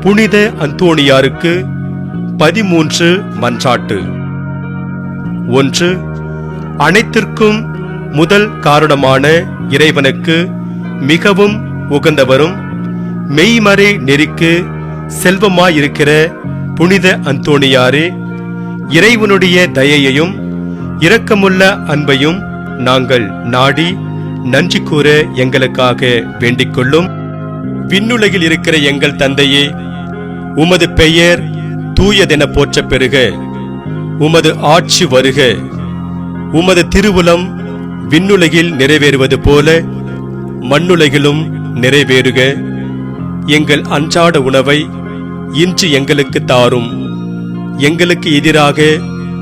புனித அந்தோணியாருக்கு 13 மன்றாட்டு. 1. அனைத்திற்கும் முதல் காரணமான இறைவனுக்கு மிகவும் உகந்தவரும் மெய்மறை நெறிக்கு செல்வமாயிருக்கிற புனித அந்தோணியாரே, இறைவனுடைய தயையையும் இரக்கமுள்ள அன்பையும் நாங்கள் நாடி நன்றி கூற எங்களுக்காக வேண்டிக் கொள்ளும். விண்ணுலகில் இருக்கிற எங்கள் தந்தையே, உமது பெயர் தூயதென போற்றப் பெறுக. உமது ஆட்சி வருக. உமது திருவுளம் விண்ணுலகில் நிறைவேறுவது போல மண்ணுலகிலும் நிறைவேறுக. எங்கள் அன்றாட உணவை இன்று எங்களுக்கு தாரும். எங்களுக்கு எதிராக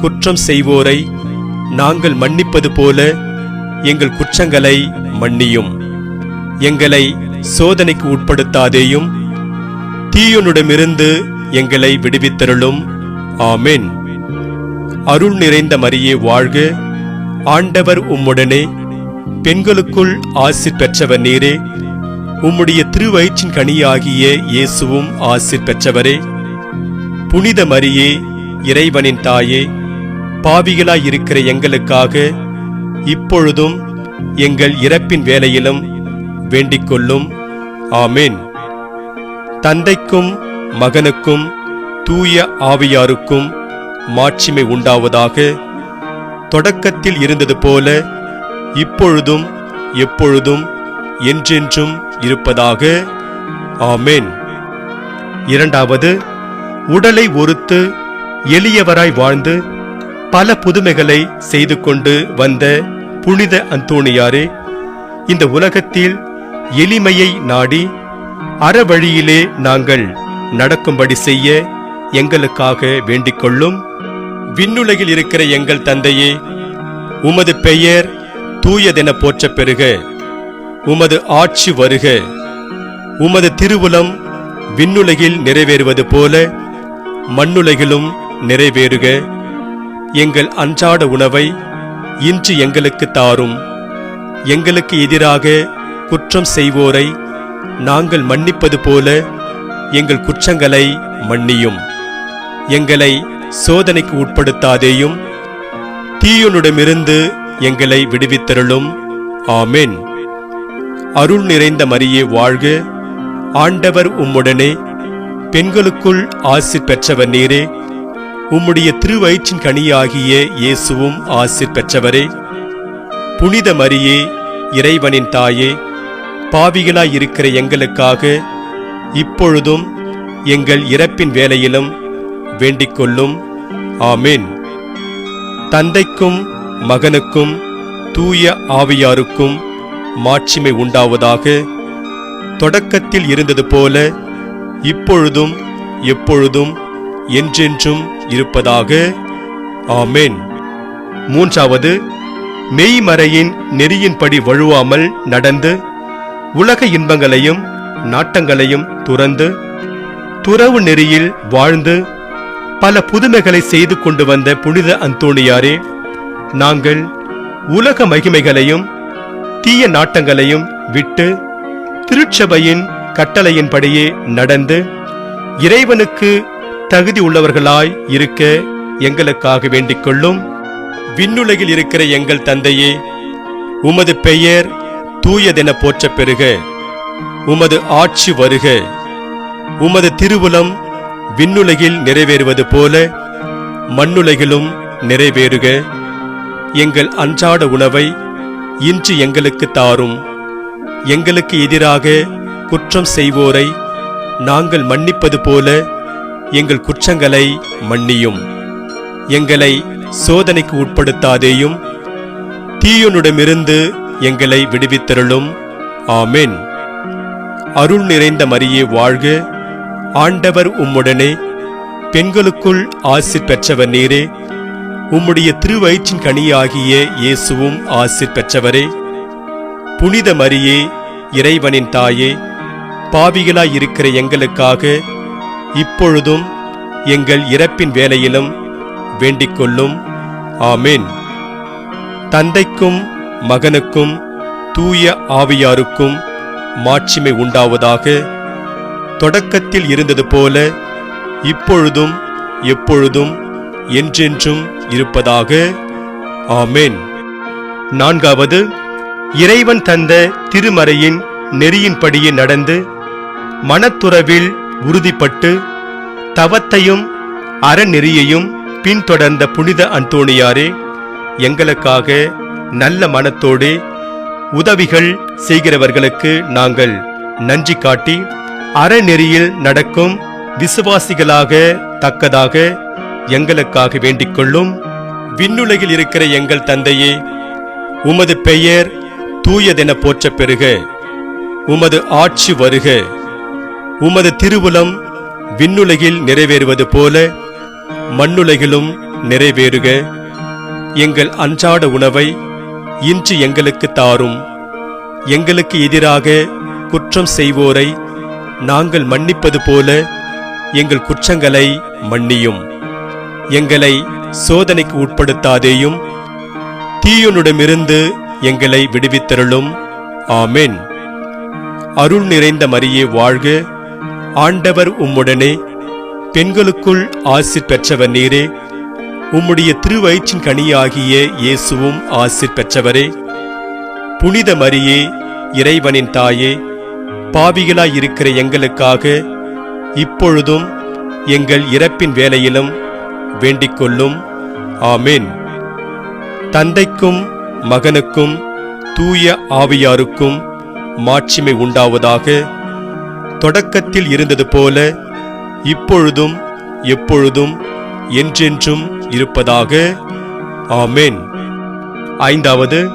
குற்றம் செய்வோரை நாங்கள் மன்னிப்பது போல எங்கள் குற்றங்களை மன்னியும். எங்களை சோதனைக்கு உட்படுத்தாதேயும், தீயோனிடமிருந்து எங்களை விடுவித்தருளும். ஆமென். அருள் நிறைந்த மரியே வாழ்க. ஆண்டவர் உம்முடனே, பெண்களுக்குள் ஆசீர் பெற்றவர் நீரே. உம்முடைய திருவயிற்றின் கனியாகிய இயேசுவும் ஆசீர் பெற்றவரே. புனித மரியே, இறைவனின் தாயே, பாவிகளாயிருக்கிற எங்களுக்காக இப்பொழுதும் எங்கள் இறப்பின் வேளையிலும் வேண்டிக் கொள்ளும். ஆமென். தந்தைக்கும் மகனுக்கும் தூய ஆவியாருக்கும் மாட்சிமை உண்டாவதாக. தொடக்கத்தில் இருந்தது போல இப்பொழுதும் எப்பொழுதும் என்றென்றும் இருப்பதாக. ஆமென். 2. உடலை ஒருத்து எளியவராய் வாழ்ந்து பல புதுமைகளை செய்து கொண்டு வந்த புனித அந்தோணியாரே, இந்த உலகத்தில் எளிமையை நாடி அறவழியிலே நாங்கள் நடக்கும்படி செய்ய எங்களுக்காக வேண்டிக் கொள்ளும். விண்ணுலகில் இருக்கிற எங்கள் தந்தையே, உமது பெயர் தூயதென போற்றப் பெறுக. உமது ஆட்சி வருக. உமது திருவுளம் விண்ணுலகில் நிறைவேறுவது போல மண்ணுலகிலும் நிறைவேறுக. எங்கள் அன்றாட உணவை இன்று எங்களுக்கு தாரும். எங்களுக்கு எதிராக குற்றம் செய்வோரை நாங்கள் மன்னிப்பது போல எங்கள் குற்றங்களை மன்னியும். எங்களை சோதனைக்கு உட்படுத்தாதேயும், தீயோனிடமிருந்து எங்களை விடுவித்தருளும். ஆமென். அருள் நிறைந்த மரியே வாழ்க. ஆண்டவர் உம்முடனே, பெண்களுக்குள் ஆசீர் பெற்றவர் நீரே. உம்முடைய திருவயிற்றின் கனியாகிய இயேசுவும் ஆசீர் பெற்றவரே. புனித மரியே, இறைவனின் தாயே, பாவிகளாயிருக்கிற எங்களுக்காக இப்பொழுதும் எங்கள் இறப்பின் வேளையிலும் வேண்டிக் கொள்ளும். ஆமென். தந்தைக்கும் மகனுக்கும் தூய ஆவியாருக்கும் மாட்சிமை உண்டாவதாக. தொடக்கத்தில் இருந்தது போல இப்பொழுதும் எப்பொழுதும் என்றென்றும் இருப்பதாக. ஆமென். 3. மெய்மறையின் நெறியின்படி வழுவாமல் நடந்து உலக இன்பங்களையும் நாட்டங்களையும் துறந்து துறவு நெறியில் வாழ்ந்து பல புதுமைகளை செய்து கொண்டு வந்த புனித அந்தோணியாரே, நாங்கள் உலக மகிமைகளையும் தீய நாட்டங்களையும் விட்டு திருச்சபையின் கட்டளையின்படியே நடந்து இறைவனுக்கு தகுதி உள்ளவர்களாய் இருக்க எங்களுக்காக வேண்டிக் கொள்ளும். விண்ணுலகில் இருக்கிற எங்கள் தந்தையே, உமது பெயர் தூயதென போற்றப் பெறுக. உமது ஆட்சி வருக. உமது திருவுளம் விண்ணுலகில் நிறைவேறுவது போல மண்ணுலகிலும் நிறைவேறுக. எங்கள் அன்றாட உணவை இன்று எங்களுக்கு தாரும். எங்களுக்கு எதிராக குற்றம் செய்வோரை நாங்கள் மன்னிப்பது போல எங்கள் குற்றங்களை மன்னியும். எங்களை சோதனைக்கு உட்படுத்தாதேயும், தீயோனிடமிருந்து எங்களை விடுவித்தருளும். ஆமென். அருள் நிறைந்த மரியே வாழ்க. ஆண்டவர் உம்முடனே, பெண்களுக்குள் ஆசீர் பெற்றவர் நீரே. உம்முடைய திருவயிற்றின் கனியாகிய இயேசுவும் ஆசீர் பெற்றவரே. புனித மரியே, இறைவனின் தாயே, பாவிகளாயிருக்கிற எங்களுக்காக இப்பொழுதும் எங்கள் இறப்பின் வேளையிலும் வேண்டிக் கொள்ளும். ஆமென். தந்தைக்கும் மகனுக்கும் தூய ஆவியாருக்கும் மாட்சிமை உண்டாவதாக. தொடக்கத்தில் இருந்தது போல இப்பொழுதும் எப்பொழுதும் என்றென்றும் இருப்பதாக. ஆமென். நான்காவது, இறைவன் தந்த திருமறையின் நெறியின்படியே நடந்து மனத்துறவில் உறுதிப்பட்டு தவத்தையும் அறநெறியையும் பின்தொடர்ந்த புனித அந்தோணியாரே, எங்களுக்காக நல்ல மனத்தோடு உதவிகள் செய்கிறவர்களுக்கு நாங்கள் நன்றி காட்டி அறநெறியில் நடக்கும் விசுவாசிகளாக தக்கதாக எங்களுக்காக வேண்டிக் கொள்ளும். விண்ணுலகில் இருக்கிற எங்கள் தந்தையே, உமது பெயர் தூயதென போற்றப் பெறுக. உமது ஆட்சி வருக. உமது திருவுளம் விண்ணுலகில் நிறைவேறுவது போல மண்ணுலகிலும் நிறைவேறுக. எங்கள் அன்றாட உணவை இன்று எங்களுக்கு தாரும். எங்களுக்கு எதிராக குற்றம் செய்வோரை நாங்கள் மன்னிப்பது போல எங்கள் குற்றங்களை மன்னியும். எங்களை சோதனைக்கு உட்படுத்தாதேயும், தீயோனிடமிருந்து எங்களை விடுவித்தருளும். ஆமென். அருள் நிறைந்த மரியே வாழ்க. ஆண்டவர் உம்முடனே, பெண்களுக்குள் ஆசீர் பெற்றவர் நீரே. உம்முடைய திருவயிற்றின் கனியாகிய இயேசுவும் ஆசீர் பெற்றவரே. புனித மரியே, இறைவனின் தாயே, பாவிகளாயிருக்கிற எங்களுக்காக இப்பொழுதும் எங்கள் இறப்பின் வேளையிலும் வேண்டிக் கொள்ளும். ஆமென். தந்தைக்கும் மகனுக்கும் தூய ஆவியாருக்கும் மாட்சிமை உண்டாவதாக. தொடக்கத்தில் இருந்தது போல இப்பொழுதும் எப்பொழுதும் என்றென்றும் இருப்பதாக. ஆமென். ஐந்தாவது,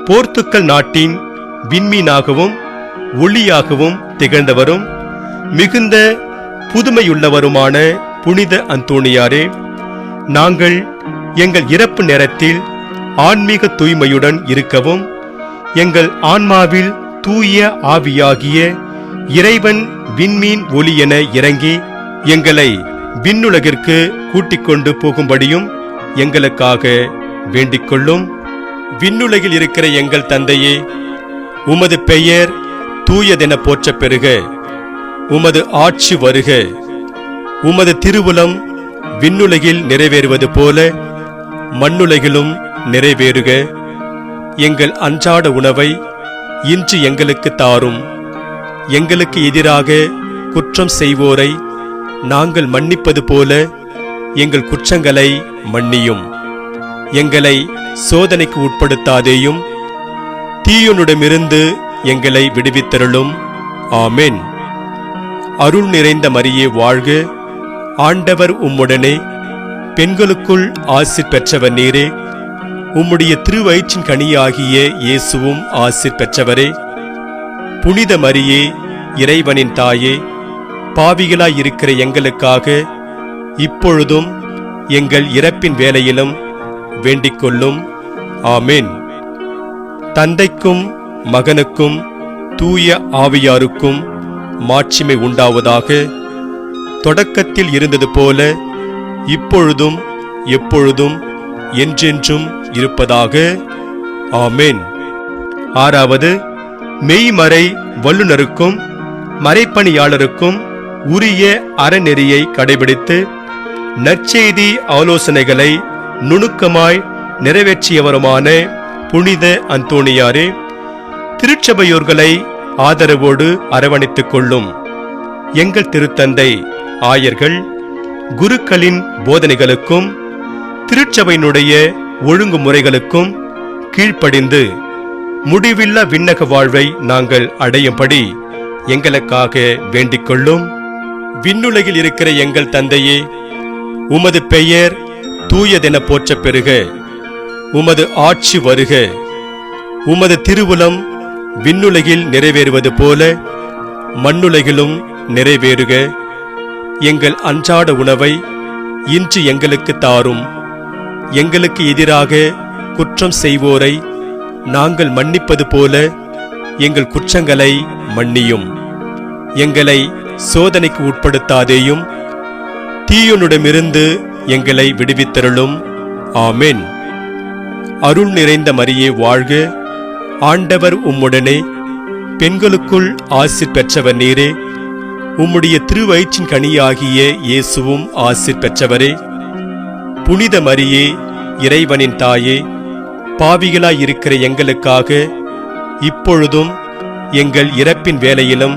போர்த்துக்கல் நாட்டின் விண்மீனாகவும் ஒளியாகவும் திகழ்ந்தவரும் மிகுந்த புதுமையுள்ளவருமான புனித அந்தோணியாரே, நாங்கள் எங்கள் இறப்பு நேரத்தில் ஆன்மீக தூய்மையுடன் இருக்கவும் எங்கள் ஆன்மாவில் தூய ஆவியாகிய இறைவன் விண்மீன் ஒளி என இறங்கி எங்களை விண்ணுலகிற்கு கூட்டிக் கொண்டு போகும்படியும் எங்களுக்காக வேண்டிக் கொள்ளும். விண்ணுலகில் இருக்கிற எங்கள் தந்தையே, உமது பெயர் தூயதென போற்றப் பெறுக. உமது ஆட்சி வருக. உமது திருவுளம் விண்ணுலகில் நிறைவேறுவது போல மண்ணுலகிலும் நிறைவேறுக. எங்கள் அன்றாட உணவை இன்று எங்களுக்கு தாரும். எங்களுக்கு எதிராக குற்றம் செய்வோரை நாங்கள் மன்னிப்பது போல எங்கள் குற்றங்களை மன்னியும். எங்களை சோதனைக்கு உட்படுத்தாதேயும், தீயோனிடமிருந்து எங்களை விடுவித்தருளும். ஆமென். அருள் நிறைந்த மரியே வாழ்க. ஆண்டவர் உம்முடனே, பெண்களுக்குள் ஆசீர் பெற்றவர் நீரே. உம்முடைய திருவயிற்றின் கனியாகிய இயேசுவும் ஆசீர் பெற்றவரே. புனித மரியே, இறைவனின் தாயே, பாவிகளாயிருக்கிற எங்களுக்காக இப்பொழுதும் எங்கள் இறப்பின் வேளையிலும் வேண்டிக் கொள்ளும். ஆமென். தந்தைக்கும் மகனுக்கும் தூய ஆவியாருக்கும் மாட்சிமை உண்டாவதாக. தொடக்கத்தில் இருந்தது போல இப்பொழுதும் எப்பொழுதும் என்றென்றும் இருப்பதாக. ஆமென். ஆறாவது, மெய்மறை வல்லுனருக்கும் மறைப்பணியாளருக்கும் உரிய அறநெறியை கடைபிடித்து நற்செய்தி ஆலோசனைகளை நுணுக்கமாய் நிறைவேற்றியவருமான புனித அந்தோணியாரே, திருச்சபையோர்களை ஆதரவோடு அரவணைத்துக் கொள்ளும். எங்கள் திருத்தந்தை ஆயர்கள் குருக்களின் போதனைகளுக்கும் திருச்சபையினுடைய ஒழுங்குமுறைகளுக்கும் கீழ்ப்படிந்து முடிவில்லா விண்ணக வாழ்வை நாங்கள் அடையும்படி எங்களுக்காக வேண்டிக் கொள்ளும். விண்ணுலகில் இருக்கிற எங்கள் தந்தையே, உமது பெயர் தூயதென போற்றப் பெறுக. உமது ஆட்சி வருக. உமது திருவுளம் விண்ணுலகில் நிறைவேறுவது போல மண்ணுலகிலும் நிறைவேறுக. எங்கள் அன்றாட உணவை இன்று எங்களுக்கு தாரும். எங்களுக்கு எதிராக குற்றம் செய்வோரை நாங்கள் மன்னிப்பது போல எங்கள் குற்றங்களை மன்னியும். எங்களை சோதனைக்கு உட்படுத்தாதேயும், தீயோனிடமிருந்து எங்களை விடுவித்தருளும். ஆமென். அருள் நிறைந்த மரியே வாழ்க. ஆண்டவர் உம்முடனே, பெண்களுக்குள் ஆசீர் பெற்றவர் நீரே. உம்முடைய திருவயிற்றின் கனியாகிய இயேசுவும் ஆசீர் பெற்றவரே. புனித மரியே, இறைவனின் தாயே, பாவிகளாயிருக்கிற எங்களுக்காக இப்பொழுதும் எங்கள் இறப்பின் வேளையிலும்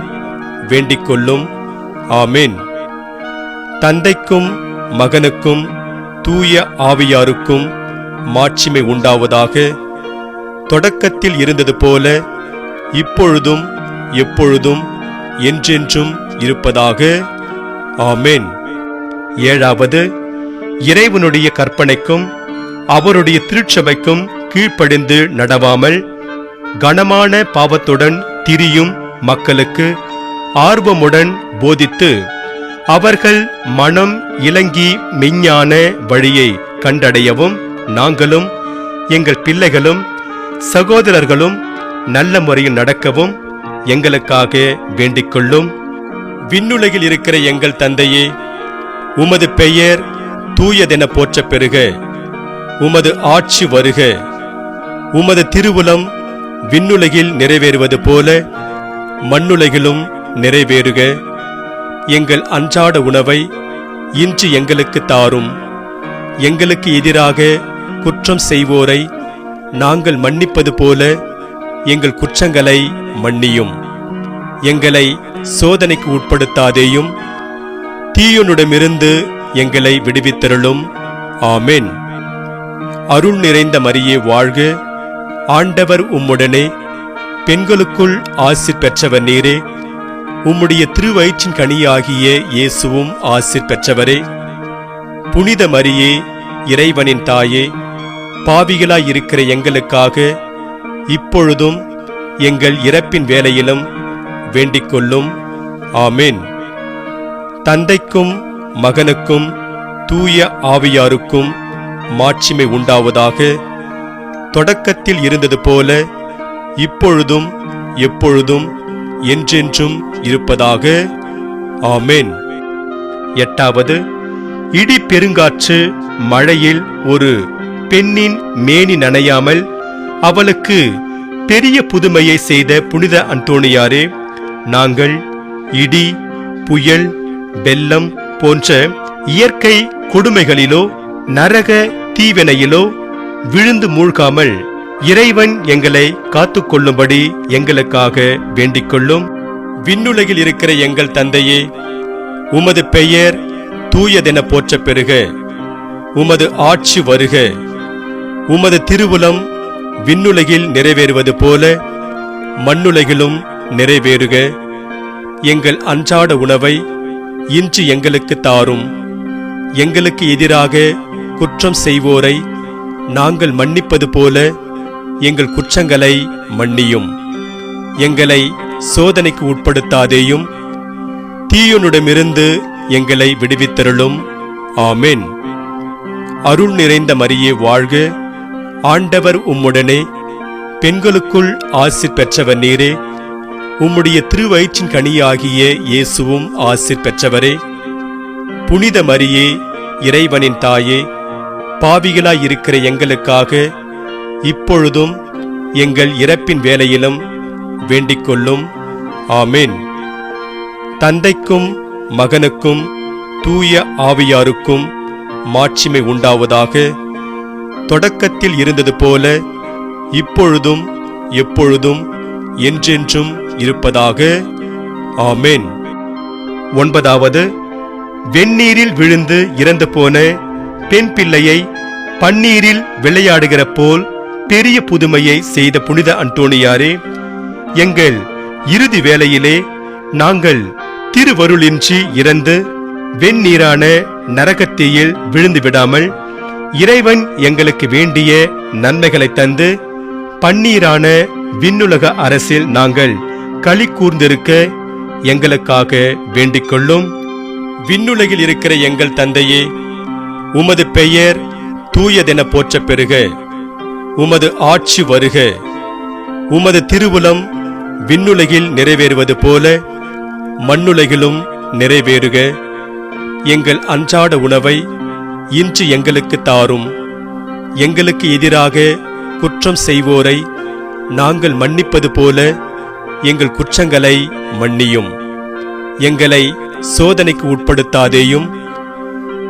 வேண்டிக்கொள்ளும். ஆமென். தந்தைக்கும் மகனுக்கும் தூய ஆவியாருக்கும் மாட்சிமை உண்டாவதாக. தொடக்கத்தில் இருந்தது போல இப்பொழுதும் எப்பொழுதும் என்றென்றும் இருப்பதாக. ஆமென். ஏழாவது, இறைவனுடைய கற்பனைக்கும் அவருடைய திருச்சபைக்கும் கீழ்ப்படிந்து நடவாமல் கனமான பாவத்துடன் திரியும் மக்களுக்கு ஆர்வமுடன் போதித்து அவர்கள் மனம் இலங்கி மெய்ஞான வழியை கண்டடையவும் நாங்களும் எங்கள் பிள்ளைகளும் சகோதரர்களும் நல்ல முறையில் நடக்கவும் எங்களுக்காக வேண்டிக்கொள்ளும். விண்ணுலகில் இருக்கிற எங்கள் தந்தையே, உமது பெயர் தூயதென போற்றப் பெறுக. உமது ஆட்சி வருக. உமது திருவுளம் விண்ணுலகில் நிறைவேறுவது போல மண்ணுலகிலும் நிறைவேறுக. எங்கள் அன்றாட உணவை இன்று எங்களுக்கு தாரும். எங்களுக்கு எதிராக குற்றம் செய்வோரை நாங்கள் மன்னிப்பது போல எங்கள் குற்றங்களை மன்னியும். எங்களை சோதனைக்கு உட்படுத்தாதேயும், தீயோனிடமிருந்து எங்களை விடுவித்தருளும். ஆமென். அருள் நிறைந்த மரியே வாழ்க. ஆண்டவர் உம்முடனே, பெண்களுக்குள் ஆசீர் பெற்றவர் நீரே. உம்முடைய திருவயிற்றின் கனியாகிய இயேசுவும் ஆசீர் பெற்றவரே. புனித மரியே, இறைவனின் தாயே, பாவிகளாயிருக்கிற எங்களுக்காக இப்பொழுதும் எங்கள் இறப்பின் வேளையிலும் வேண்டிக்கொள்ளும். ஆமென். தந்தைக்கும் மகனுக்கும் தூய ஆவியாருக்கும் மாட்சிமை உண்டாவதாக. தொடக்கத்தில் இருந்தது போல இப்பொழுதும் எப்பொழுதும் என்றென்றும் இருப்பதாக. ஆமென். எட்டாவது, இடி பெருங்காற்று மழையில் ஒரு பெண்ணின் மேனி நனையாமல் அவளுக்கு பெரிய புதுமையை செய்த புனித அந்தோணியாரே, நாங்கள் இடி, புயல், வெள்ளம் போன்ற இயற்கை கொடுமைகளிலோ நரக தீவினையிலோ விழுந்து மூழ்காமல் இறைவன் எங்களை காத்துக்கொள்ளும்படி எங்களுக்காக வேண்டிக்கொள்ளும். விண்ணுலகில் இருக்கிற எங்கள் தந்தையே, உமது பெயர் தூயதென போற்றப் பெறுக. உமது ஆட்சி வருக. உமது திருவுளம் விண்ணுலகில் நிறைவேறுவது போல மண்ணுலகிலும் நிறைவேறுக. எங்கள் அன்றாட உணவை இன்று எங்களுக்கு தாரும். எங்களுக்கு எதிராக குற்றம் செய்வோரை நாங்கள் மன்னிப்பது போல எங்கள் குற்றங்களை மன்னியும். எங்களை சோதனைக்கு உட்படுத்தாதேயும், தீயோனிடமிருந்து எங்களை விடுவித்தருளும். ஆமென். அருள் நிறைந்த மரியே வாழ்க. ஆண்டவர் உம்முடனே, பெண்களுக்குள் ஆசீர் பெற்றவர் நீரே. உம்முடைய திருவயிற்றின் கனியாகிய இயேசுவும் ஆசீர் பெற்றவரே. புனித மரியே, இறைவனின் தாயே, பாவிகளாயிருக்கிற எங்களுக்காக இப்பொழுதும் எங்கள் இறப்பின் வேளையிலும் வேண்டிக்கொள்ளும். ஆமென். தந்தைக்கும் மகனுக்கும் தூய ஆவியாருக்கும் மாட்சிமை உண்டாவதாக. தொடக்கத்தில் இருந்தது போல இப்பொழுதும் எப்பொழுதும் என்றென்றும் இருப்பதாக. ஆமென். ஒன்பதாவது, வெந்நீரில் விழுந்து இறந்து போன பெண் பிள்ளையை பன்னீரில் விளையாடுகிற போல் பெரிய புதுமையை செய்த புனித அந்தோணியாரே, எங்கள் இறுதி வேளையிலே நாங்கள் திருவருளின்றி இறந்து வெந்நீரான நரகத்தீயில் விழுந்து விடாமல் இறைவன் எங்களுக்கு வேண்டிய நன்மைகளை தந்து பன்னீரான விண்ணுலக அரசில் நாங்கள் களி கூர்ந்திருக்க எங்களுக்காக வேண்டிக்கொள்ளும். விண்ணுலகில் இருக்கிற எங்கள் தந்தையே, உமது பெயர் தூயதென போற்றப் பெறுக. உமது ஆட்சி வருக. உமது திருவுளம் விண்ணுலகில் நிறைவேறுவது போல மண்ணுலகிலும் நிறைவேறுக. எங்கள் அன்றாட உணவை இன்று எங்களுக்கு தாரும். எங்களுக்கு எதிராக குற்றம் செய்வோரை நாங்கள் மன்னிப்பது போல எங்கள் குற்றங்களை மன்னியும். எங்களை சோதனைக்கு உட்படுத்தாதேயும்,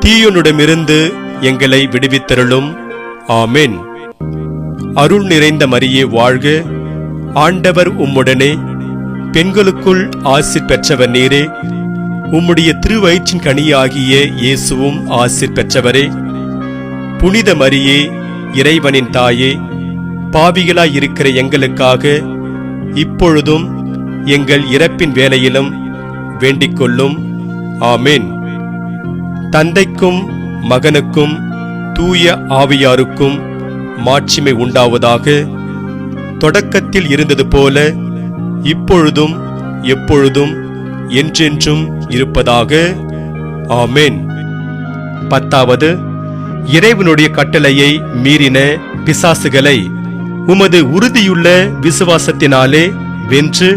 தீயோனிடமிருந்து எங்களை விடுவித்தருளும். ஆமென். அருள் நிறைந்த மரியே வாழ்க, ஆண்டவர் உம்முடனே, பெண்களுக்குள் ஆசீர் பெற்றவர் நீரே. உம்முடைய திருவயிற்றின் கனியாகிய இயேசுவும் ஆசீர் பெற்றவரே. புனித மரியே, இறைவனின் தாயே, பாவிகளாய் இருக்கிற எங்களுக்காக இப்பொழுதும் எங்கள் இறப்பின் வேளையிலும் வேண்டிக் கொள்ளும். ஆமென். தந்தைக்கும் மகனுக்கும் தூய ஆவியாருக்கும் மாட்சிமை உண்டாவதாக. தொடக்கத்தில் இருந்தது போல இப்பொழுதும் எப்பொழுதும் என்றென்றும் இருப்பதாக. ஆமென். 10. இறைவனுடைய கட்டளையை மீறின பிசாசுகளை உமது உறுதியுள்ள விசுவாசத்தினாலே வென்று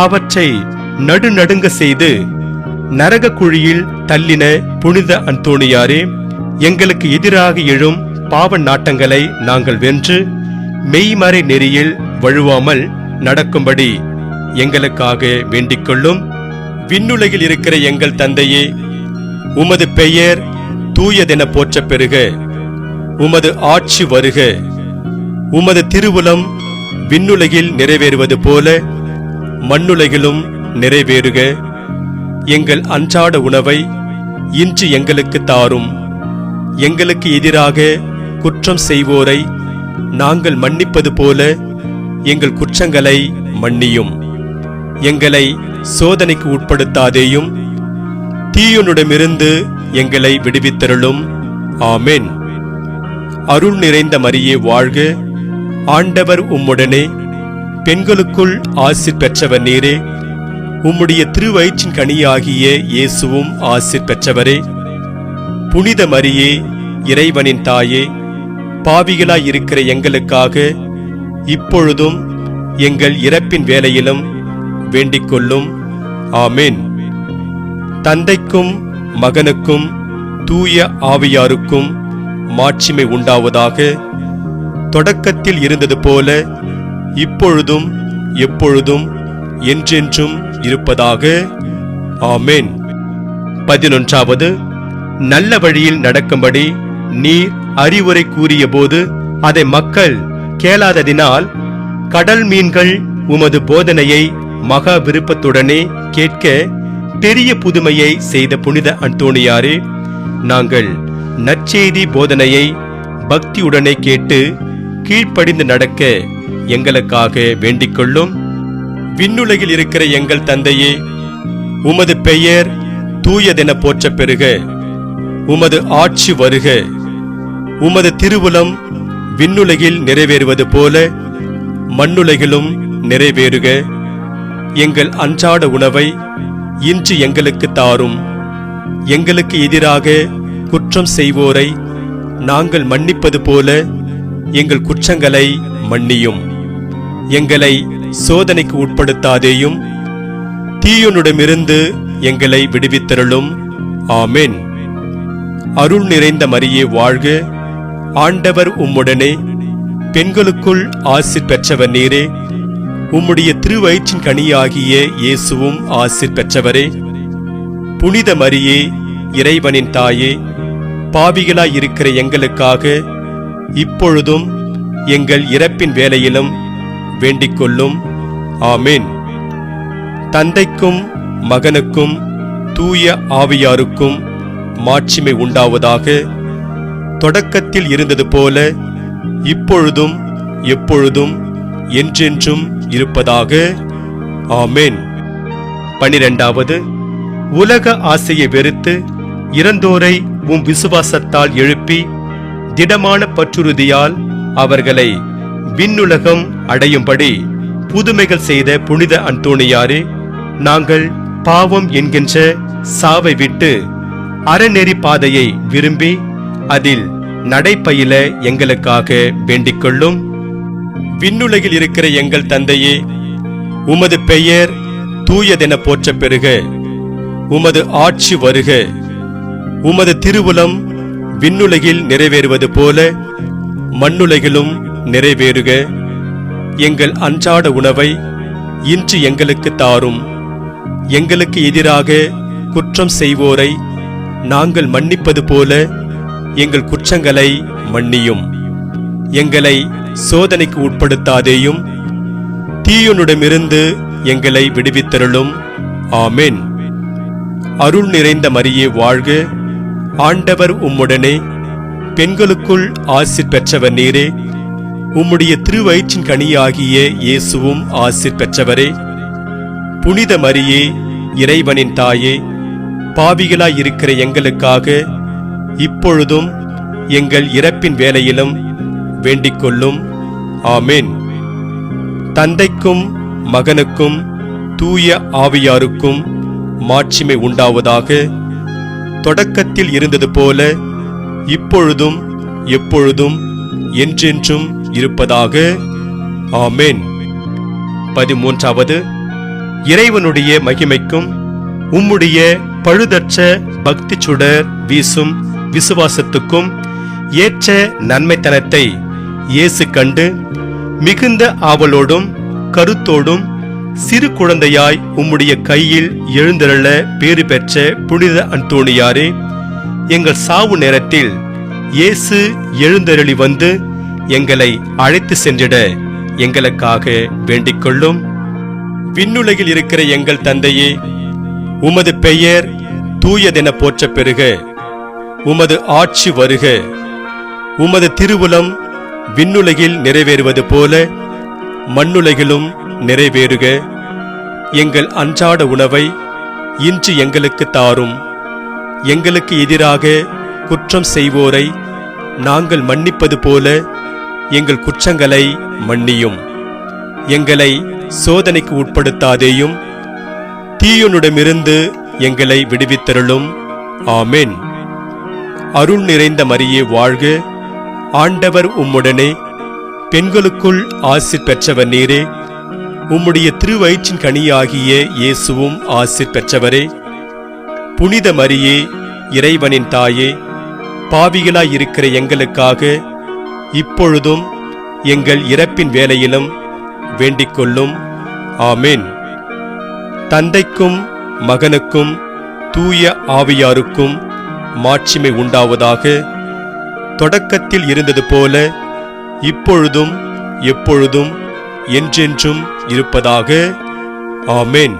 அவற்றை நடுநடுங்க செய்து நரக குழியில் தள்ளின புனித அந்தோணியாரே, எங்களுக்கு எதிராக எழும் பாவ நாட்டங்களை நாங்கள் வென்று மெய்மறை நெறியில் வழுவாமல் நடக்கும்படி எங்களுக்காக வேண்டிக் கொள்ளும். விண்ணுலகில் இருக்கிற எங்கள் தந்தையே, உமது பெயர் தூயதென போற்றப் பெறுக. உமது ஆட்சி வருக. உமது திருவுளம் விண்ணுலகில் நிறைவேறுவது போல மண்ணுலகிலும் நிறைவேறுக. எங்கள் அன்றாட உணவை இன்று எங்களுக்கு தாரும். எங்களுக்கு எதிராக குற்றம் செய்வோரை நாங்கள் மன்னிப்பது போல எங்கள் குற்றங்களை மன்னியும். எங்களை சோதனைக்கு உட்படுத்தாதேயும், தீயோனிடமிருந்து எங்களை விடுவித்தருளும். ஆமென். அருள் நிறைந்த மரியே வாழ்க, ஆண்டவர் உம்முடனே, பெண்களுக்குள் ஆசீர் பெற்றவர் நீரே. உம்முடைய திருவயிற்றின் கனியாகிய இயேசுவும் ஆசீர் பெற்றவரே. புனித மரியே, இறைவனின் தாயே, பாவிகளாய் இருக்கிற எங்களுக்காக இப்பொழுதும் எங்கள் இறப்பின் வேளையிலும் வேண்டிக் கொள்ளும். ஆமென். தந்தைக்கும் மகனுக்கும் தூய ஆவியாருக்கும் மாட்சிமை உண்டாவதாக. தொடக்கத்தில் இருந்தது போல இப்பொழுதும் எப்பொழுதும் என்றென்றும் இருப்பதாக. ஆமென். 11. நல்ல வழியில் நடக்கும்படி நீர் அறிவுரை கூறிய போது அதை மக்கள் கேளாததினால் கடல் மீன்கள் உமது போதனையை மகா விருப்பத்துடனே கேட்க பெரிய புதுமையை செய்த புனித அந்தோணியாரே, நாங்கள் நற்செய்தி போதனையை பக்தியுடனே கேட்டு கீழ்ப்படிந்து நடக்க எங்களுக்காக வேண்டிக் கொள்ளும். விண்ணுலகில் இருக்கிற எங்கள் தந்தையே, உமது பெயர் தூயதென போற்றப் பெறுக. உமது ஆட்சி வருக. உமது திருவுளம் விண்ணுலகில் நிறைவேறுவது போல மண்ணுலகிலும் நிறைவேறுக. எங்கள் அன்றாட உணவை இன்று எங்களுக்கு தாரும். எங்களுக்கு எதிராக குற்றம் செய்வோரை நாங்கள் மன்னிப்பது போல எங்கள் குற்றங்களை மன்னியும். எங்களை சோதனைக்கு உட்படுத்தாதேயும், தீயோனிடமிருந்து எங்களை விடுவித்தருளும். ஆமென். அருள் நிறைந்த மரியே வாழ்க, ஆண்டவர் உம்முடனே, பெண்களுக்குள் ஆசீர் பெற்றவர் நீரே. உம்முடைய திருவயிற்றின் கனியாகிய இயேசுவும் ஆசீர் பெற்றவரே. புனித மரியே, இறைவனின் தாயே, பாவிகளாய் இருக்கிற எங்களுக்காக இப்பொழுதும் எங்கள் இறப்பின் வேளையிலும் வேண்டிக் கொள்ளும். ஆமென். தந்தைக்கும் மகனுக்கும் தூய ஆவியாருக்கும் மாட்சிமை உண்டாவதாக. தொடக்கத்தில் இருந்தது போல இப்பொழுதும் எப்பொழுதும் என்றென்றும் இருப்பதாக. ஆமென். 12. உலக ஆசையை வெறுத்து இறந்தோரை உம் விசுவாசத்தால் எழுப்பி திடமான பற்றுறுதியால் அவர்களை விண்ணுலகம் அடையும்படி புதுமைகள் செய்த புனித அந்தோணியாரே, நாங்கள் பாவம் என்கின்ற சாவை விட்டு அறநெறி பாதையை விரும்பி அதில் நடைபயில எங்களுக்காக வேண்டிக் கொள்ளும். விண்ணுலகில் இருக்கிற எங்கள் தந்தையே, உமது பெயர் தூயதென போற்றப் பெறுக. உமது ஆட்சி வருக. உமது திருவுளம் விண்ணுலகில் நிறைவேறுவது போல மண்ணுலகிலும் நிறைவேறுக. எங்கள் அன்றாட உணவை இன்று எங்களுக்கு தாரும். எங்களுக்கு எதிராக குற்றம் செய்வோரை நாங்கள் மன்னிப்பது போல எங்கள் குற்றங்களை மன்னியும். எங்களை சோதனைக்கு உட்படுத்தாதேயும், தீயோனிடமிருந்து எங்களை விடுவித்தருளும். ஆமென். அருள் நிறைந்த மரியே வாழ்க, ஆண்டவர் உம்முடனே, பெண்களுக்குள் ஆசீர் பெற்றவர் நீரே. உம்முடைய திருவயிற்றின் கனியாகிய இயேசுவும் ஆசீர் பெற்றவரே. புனித மரியே, இறைவனின் தாயே, பாவிகளாயிருக்கிற எங்களுக்காக இப்பொழுதும் எங்கள் இறப்பின் வேளையிலும் வேண்டிக் கொள்ளும். ஆமென். தந்தைக்கும் மகனுக்கும் தூய ஆவியாருக்கும் மாட்சிமை உண்டாவதாக. தொடக்கத்தில் இருந்தது போல இப்பொழுதும் எப்பொழுதும் என்றென்றும் இருப்பதாக. ஆமென். 13வது இறைவனுடைய மகிமைக்கும் உம்முடைய பழுதற்ற பக்தி சுடர் வீசும் விசுவாசத்துக்கும் ஏற்ற நன்மைத்தனத்தை இயேசு கண்டு மிகுந்த ஆவலோடும் கருத்தோடும் சிறு குழந்தையாய் உம்முடைய கையில் எழுந்தருள பேறு பெற்ற புனித அந்தோணியாரே, எங்கள் சாவு நேரத்தில் இயேசு எழுந்தருளி வந்து எங்களை அழைத்து சென்றிட எங்களுக்காக வேண்டிக் கொள்ளும். விண்ணுலகில் இருக்கிற எங்கள் தந்தையே, உமது பெயர் தூயதென போற்ற பெறுக. உமது ஆட்சி வருக. உமது திருவுளம் விண்ணுலகில் நிறைவேறுவது போல மண்ணுலகிலும் நிறைவேறுக. எங்கள் அன்றாட உணவை இன்று எங்களுக்கு தாரும். எங்களுக்கு எதிராக குற்றம் செய்வோரை நாங்கள் மன்னிப்பது போல எங்கள் குற்றங்களை மன்னியும். எங்களை சோதனைக்கு உட்படுத்தாதேயும், தீயோனிடமிருந்து எங்களை விடுவித்தருளும். ஆமென். அருள் நிறைந்த மரியே வாழ்க, ஆண்டவர் உம்முடனே, பெண்களுக்குள் ஆசீர் பெற்றவர் நீரே. உம்முடைய திருவயிற்றின் கனியாகிய இயேசுவும் ஆசீர் பெற்றவரே. புனித மரியே, இறைவனின் தாயே, பாவிகளாயிருக்கிற எங்களுக்காக இப்பொழுதும் எங்கள் இறப்பின் வேளையிலும் வேண்டிக் கொள்ளும். ஆமென். தந்தைக்கும் மகனுக்கும் தூய ஆவியாருக்கும் மாட்சிமை உண்டாவதாக. தொடக்கத்தில் இருந்தது போல இப்பொழுதும் எப்பொழுதும் என்றென்றும் இருப்பதாக. ஆமென்.